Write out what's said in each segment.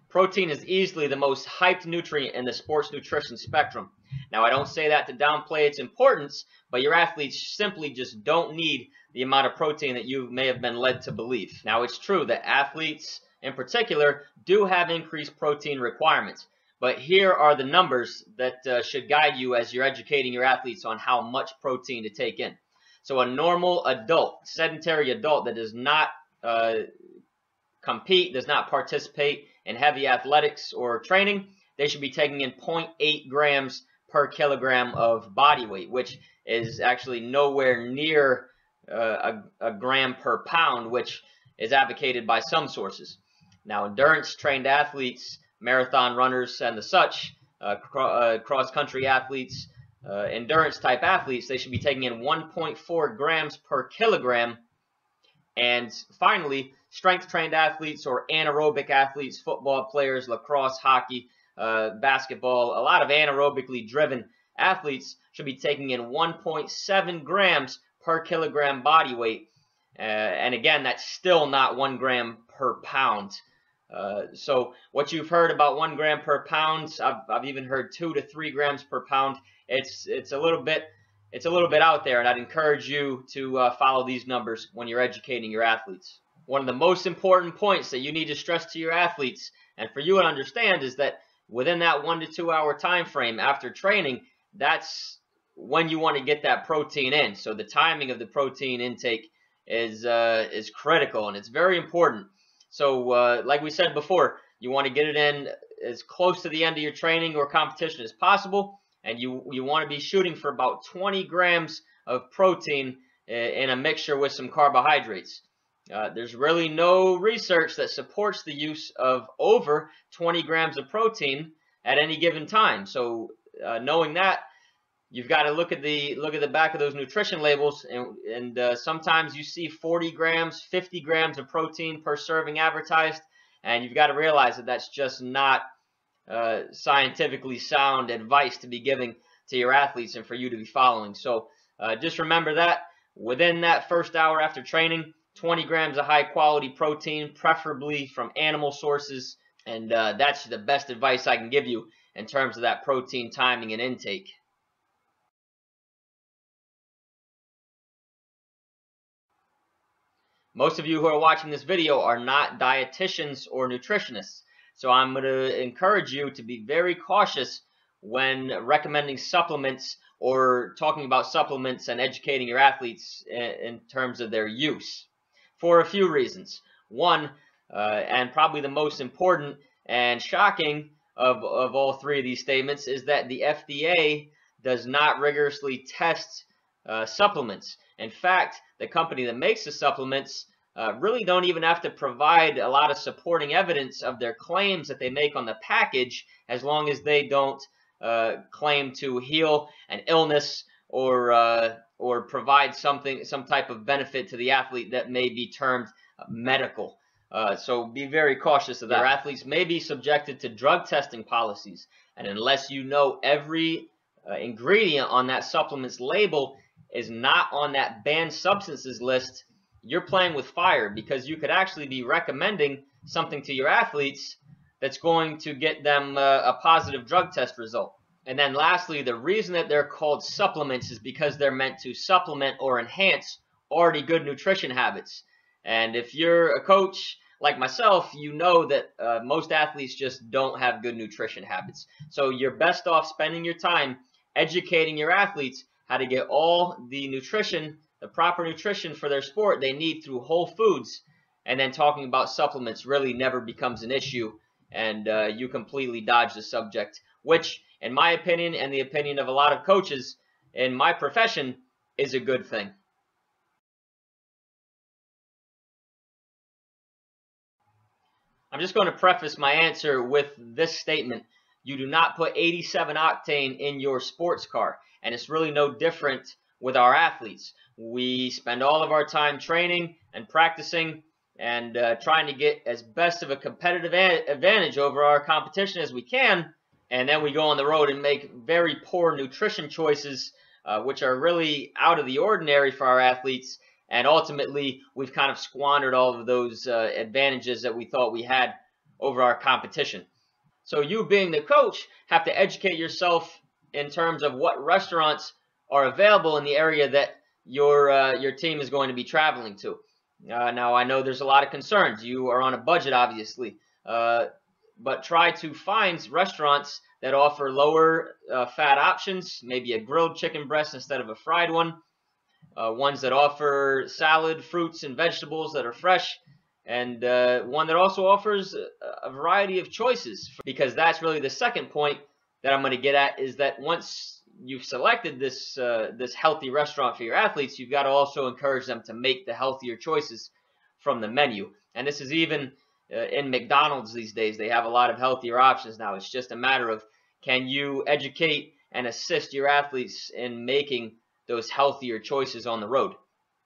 Protein is easily the most hyped nutrient in the sports nutrition spectrum. Now, I don't say that to downplay its importance, but your athletes simply just don't need the amount of protein that you may have been led to believe. Now, it's true that athletes in particular do have increased protein requirements, but here are the numbers that should guide you as you're educating your athletes on how much protein to take in. So a normal adult, sedentary adult that does not compete, does not participate in heavy athletics or training, they should be taking in 0.8 grams per kilogram of body weight, which is actually nowhere near a gram per pound, which is advocated by some sources. Now, endurance-trained athletes, marathon runners and the such, cross-country athletes, endurance-type athletes, they should be taking in 1.4 grams per kilogram. And finally, strength-trained athletes or anaerobic athletes, football players, lacrosse, hockey, basketball, a lot of anaerobically driven athletes should be taking in 1.7 grams per kilogram body weight. And again, that's still not 1 gram per pound. So what you've heard about 1 gram per pound, I've even heard 2 to 3 grams per pound. It's a little bit out there, and I'd encourage you to follow these numbers when you're educating your athletes. One of the most important points that you need to stress to your athletes, and for you to understand, is that within that 1 to 2 hour time frame after training, that's when you want to get that protein in. So the timing of the protein intake is critical, and it's very important. So like we said before, you want to get it in as close to the end of your training or competition as possible, and you want to be shooting for about 20 grams of protein in a mixture with some carbohydrates. There's really no research that supports the use of over 20 grams of protein at any given time. So knowing that, you've got to look at the back of those nutrition labels, and sometimes you see 40 grams, 50 grams of protein per serving advertised, and you've got to realize that that's just not scientifically sound advice to be giving to your athletes and for you to be following. So just remember that within that first hour after training, 20 grams of high quality protein, preferably from animal sources, and that's the best advice I can give you in terms of that protein timing and intake. Most of you who are watching this video are not dietitians or nutritionists, so I'm going to encourage you to be very cautious when recommending supplements or talking about supplements and educating your athletes in terms of their use, for a few reasons. One, and probably the most important and shocking of all three of these statements, is that the FDA does not rigorously test supplements. In fact, the company that makes the supplements really don't even have to provide a lot of supporting evidence of their claims that they make on the package, as long as they don't claim to heal an illness or provide some type of benefit to the athlete that may be termed medical. So be very cautious of that. Your athletes may be subjected to drug testing policies, and unless you know every ingredient on that supplement's label is not on that banned substances list, you're playing with fire, because you could actually be recommending something to your athletes that's going to get them a positive drug test result. And then lastly, the reason that they're called supplements is because they're meant to supplement or enhance already good nutrition habits. And if you're a coach like myself, you know that most athletes just don't have good nutrition habits. So you're best off spending your time educating your athletes how to get all the nutrition, the proper nutrition for their sport they need through whole foods, and then talking about supplements really never becomes an issue, and you completely dodge the subject, which, in my opinion and the opinion of a lot of coaches in my profession, is a good thing. I'm just going to preface my answer with this statement. You do not put 87 octane in your sports car, and it's really no different with our athletes. We spend all of our time training and practicing and trying to get as best of a competitive advantage over our competition as we can, and then we go on the road and make very poor nutrition choices, which are really out of the ordinary for our athletes, and ultimately we've kind of squandered all of those advantages that we thought we had over our competition. So you, being the coach, have to educate yourself in terms of what restaurants are available in the area that your team is going to be traveling to. Now, I know there's a lot of concerns. You are on a budget, obviously, but try to find restaurants that offer lower fat options, maybe a grilled chicken breast instead of a fried one, ones that offer salad, fruits, and vegetables that are fresh, and one that also offers a variety of choices, because that's really the second point that I'm going to get at, is that once you've selected this healthy restaurant for your athletes, you've got to also encourage them to make the healthier choices from the menu. And this is even in McDonald's these days. They have a lot of healthier options now. It's just a matter of, can you educate and assist your athletes in making those healthier choices on the road?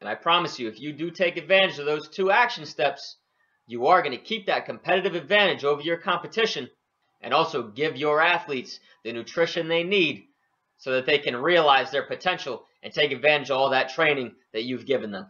And I promise you, if you do take advantage of those two action steps, you are going to keep that competitive advantage over your competition, and also give your athletes the nutrition they need so that they can realize their potential and take advantage of all that training that you've given them.